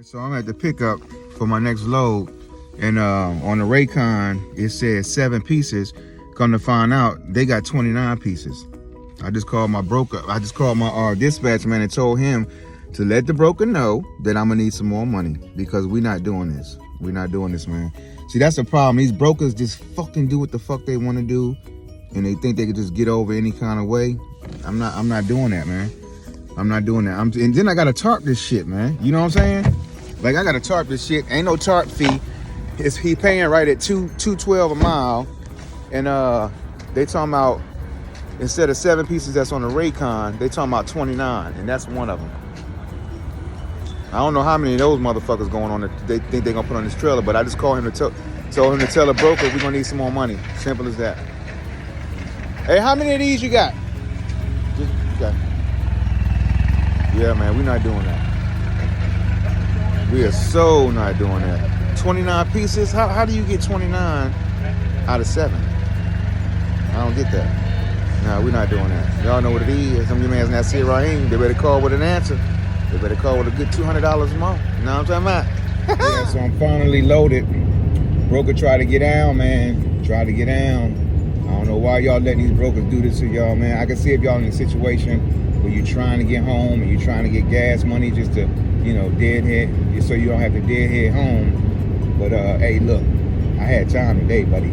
So I'm at the pickup for my next load, and on the Raycon it says 7 pieces. Come to find out, they got 29 pieces. I just called my broker. I just called my dispatch man and told him to let the broker know that I'm gonna need some more money because we're not doing this. We're not doing this, man. See, that's the problem. These brokers just fucking do what the fuck they want to do, and they think they can just get over any kind of way. I'm not doing that, man. I'm not doing that. And then I gotta tarp this shit, man. You know what I'm saying? Like, I gotta tarp this shit. Ain't no tarp fee. He paying right at $2.12 a mile, and they talking about instead of 7 pieces that's on the Raycon, they talking about 29, and that's one of them. I don't know how many of those motherfuckers going on that they think they gonna put on this trailer, but I just called him to told him to tell the broker we're gonna need some more money. Simple as that. Hey, how many of these you got? Okay. Yeah, man, we're not doing that. We are so not doing that. 29 pieces? How do you get 29 out of 7? I don't get that. No, we're not doing that. Y'all know what it is. Some of you mans not see Raheem. They better call with an answer. They better call with a good $200 a month. You know what I'm talking about? Yeah, so I'm finally loaded. Broker tried to get down, man. Tried to get down. I don't know why y'all letting these brokers do this to y'all, man. I can see if y'all in a situation where you're trying to get home and you're trying to get gas money just to, you know, deadhead, so you don't have to deadhead home. But hey, look, I had time today, buddy.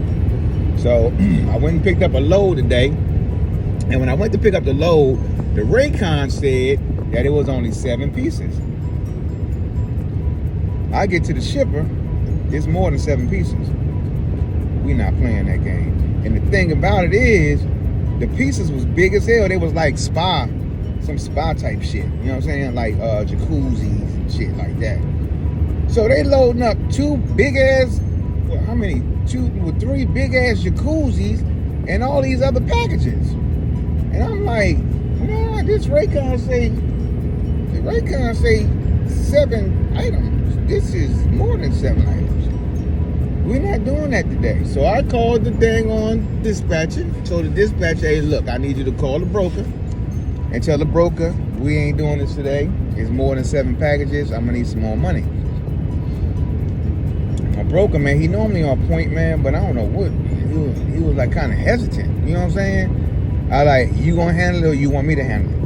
So I went and picked up a load today, and when I went to pick up the load, the Raycon said that it was only 7 pieces. I get to the shipper, it's more than 7 pieces. We not playing that game. And the thing about it is, the pieces was big as hell. They was like some spa type shit. You know what I'm saying? Like jacuzzis and shit like that. So they loading up 2 big ass, how many? 3 big ass jacuzzis and all these other packages. And I'm like, nah, this Raycon say 7 items. This is more than 7 items. We're not doing that today. So I called the dang on dispatcher. Told the dispatcher, hey, look, I need you to call the broker and tell the broker we ain't doing this today. It's more than 7 packages. I'm gonna need some more money. My broker, man, he normally on point, man, but I don't know what. He was like kind of hesitant. You know what I'm saying? I like, you gonna handle it or you want me to handle it?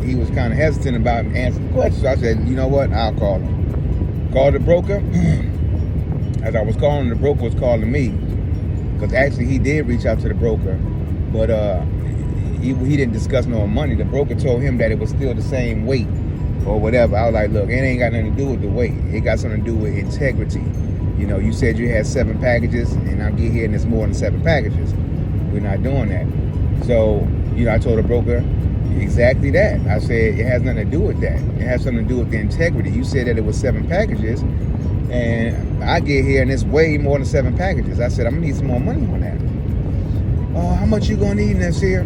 He was kind of hesitant about answering questions. So I said, you know what? I'll call him. Called the broker. As I was calling, the broker was calling me, because actually he did reach out to the broker, but he didn't discuss no money. The broker told him that it was still the same weight or whatever. I was like, look, it ain't got nothing to do with the weight. It got something to do with integrity. You know, you said you had 7 packages, and I get here and it's more than 7 packages. We're not doing that. So, you know, I told the broker exactly that. I said, it has nothing to do with that. It has something to do with the integrity. You said that it was 7 packages, and I get here and it's way more than 7 packages. I said, I'm gonna need some more money on that. Oh, how much you gonna need in this here?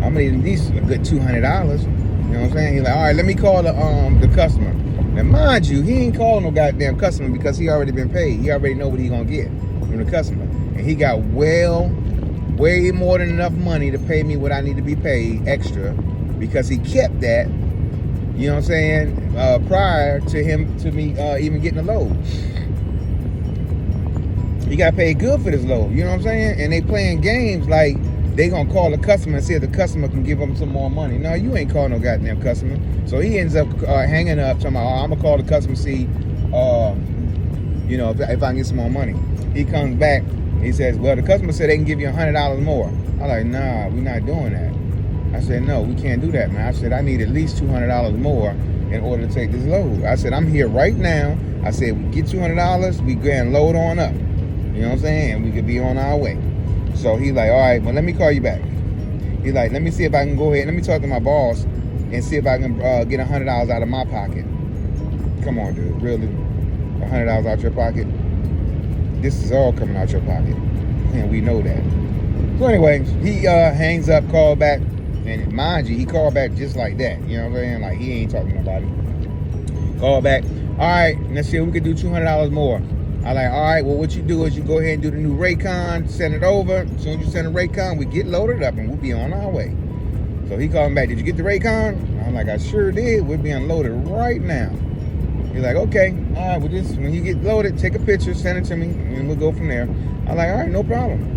I'm gonna need at least a good $200. You know what I'm saying? He's like, all right, let me call the customer. Now, mind you, he ain't calling no goddamn customer because he already been paid. He already know what he gonna get from the customer. And he got way more than enough money to pay me what I need to be paid extra, because he kept that, you know what I'm saying, prior to me even getting the load. He got paid good for this load, you know what I'm saying? And they playing games like they gonna call the customer and see if the customer can give them some more money. No, you ain't calling no goddamn customer. So he ends up hanging up, talking about, I'm gonna call the customer, see, you know, if I can get some more money. He comes back, he says, well, the customer said they can give you $100 more. I'm like, nah, we're not doing that. I said, no, we can't do that, man. I said, I need at least $200 more in order to take this load. I said, I'm here right now. I said, we get $200, we go and load on up. You know what I'm saying? And we could be on our way. So he's like, all right, well, let me call you back. He's like, let me see if I can go ahead. Let me talk to my boss and see if I can get $100 out of my pocket. Come on, dude, really? $100 out your pocket? This is all coming out your pocket. And we know that. So anyway, he hangs up, called back. And mind you, he called back just like that. You know what I'm saying? Like, he ain't talking to nobody. Call back. All right, let's see if we could do $200 more. I'm like, all right, well, what you do is you go ahead and do the new Raycon, send it over. As soon as you send the Raycon, we get loaded up and we'll be on our way. So he called me back, did you get the Raycon? I'm like, I sure did. We're being loaded right now. He's like, okay, all right, well, just when you get loaded, take a picture, send it to me, and we'll go from there. I'm like, all right, no problem.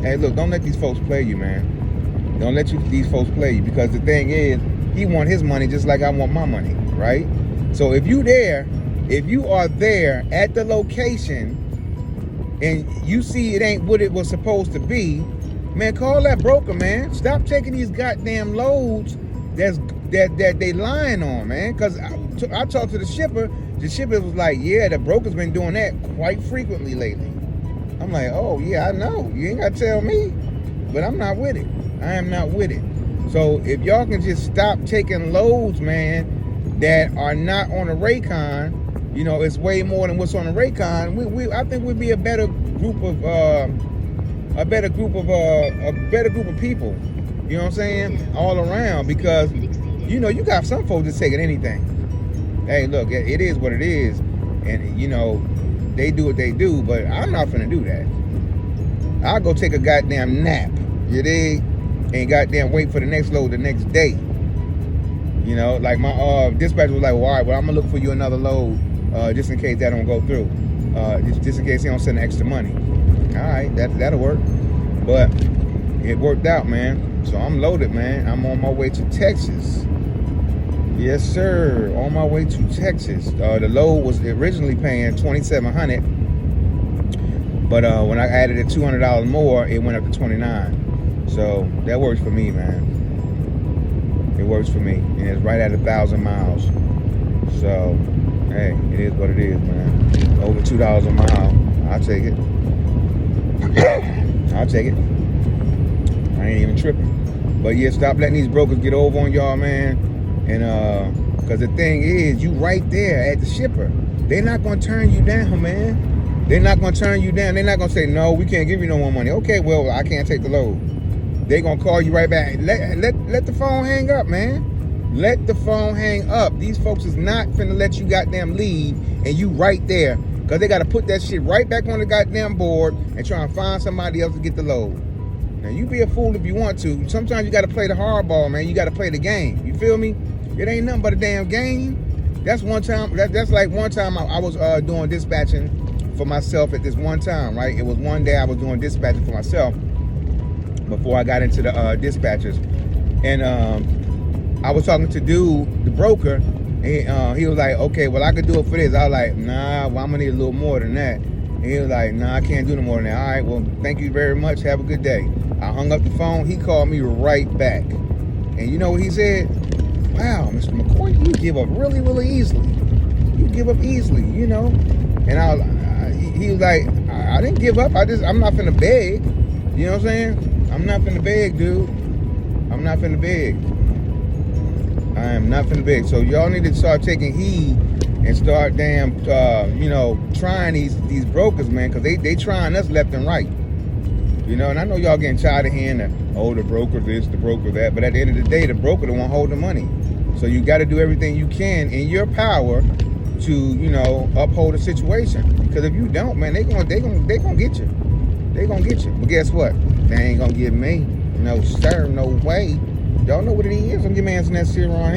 Hey, look, don't let these folks play you, man. Don't let these folks play you, because the thing is, he want his money just like I want my money, right? So if you are there at the location and you see it ain't what it was supposed to be, man, call that broker, man. Stop taking these goddamn loads that they lying on, man. Because I talked to the shipper. The shipper was like, yeah, the broker's been doing that quite frequently lately. I'm like, oh, yeah, I know. You ain't got to tell me. But I'm not with it. I am not with it. So if y'all can just stop taking loads, man, that are not on a Raycon, you know, it's way more than what's on the Raycon. I think we'd be a better group of people. You know what I'm saying? All around, because you know you got some folks that's taking anything. Hey, look, it is what it is, and you know they do what they do. But I'm not finna do that. I'll go take a goddamn nap. You dig? And goddamn wait for the next load the next day. You know, like my dispatcher was like, well, all right, well, I'm gonna look for you another load, just in case that don't go through. Just in case he don't send extra money. All right, that'll work. But it worked out, man. So I'm loaded, man. I'm on my way to Texas. Yes, sir. On my way to Texas. The load was originally paying $2,700, but when I added it $200 more, it went up to $29. So that works for me, man. It works for me, and it's right at 1,000 miles. So hey, it is what it is, man. Over $2 a mile, I'll take it. I'll take it. I ain't even tripping. But yeah, stop letting these brokers get over on y'all, man. And because the thing is, you right there at the shipper. They're not gonna turn you down, man. They're not gonna turn you down. They're not gonna say, no, we can't give you no more money. Okay, well, I can't take the load. They're gonna call you right back. Let the phone hang up, man. Let the phone hang up. These folks is not finna let you goddamn leave and you right there. Because they gotta put that shit right back on the goddamn board and try and find somebody else to get the load. Now, you be a fool if you want to. Sometimes you got to play the hardball, man. You got to play the game. You feel me? It ain't nothing but a damn game. That's one time. That's like one time I was doing dispatching for myself at this one time, right? It was one day I was doing dispatching for myself before I got into the dispatchers. And I was talking to dude, the broker, and he was like, okay, well, I could do it for this. I was like, nah, well, I'm going to need a little more than that. And he was like, nah, I can't do no more than that. All right, well, thank you very much. Have a good day. I hung up the phone. He called me right back. And you know what he said? Wow, Mr. McCoy, you give up really, really easily. You give up easily, you know. And he was like, I didn't give up. I'm not finna beg. You know what I'm saying? I'm not finna beg, dude. I'm not finna beg. I am not finna beg. So y'all need to start taking heed and start you know, trying these brokers, man, because they trying us left and right. You know, and I know y'all getting tired of hearing that, oh, the broker this, the broker that. But at the end of the day, the broker the one holding the money. So you got to do everything you can in your power to, you know, uphold the situation. Because if you don't, man, they gonna get you. They gonna get you. But guess what? They ain't gonna get me. No sir, no way. Y'all know what it is. I'm giving answering that shit wrong.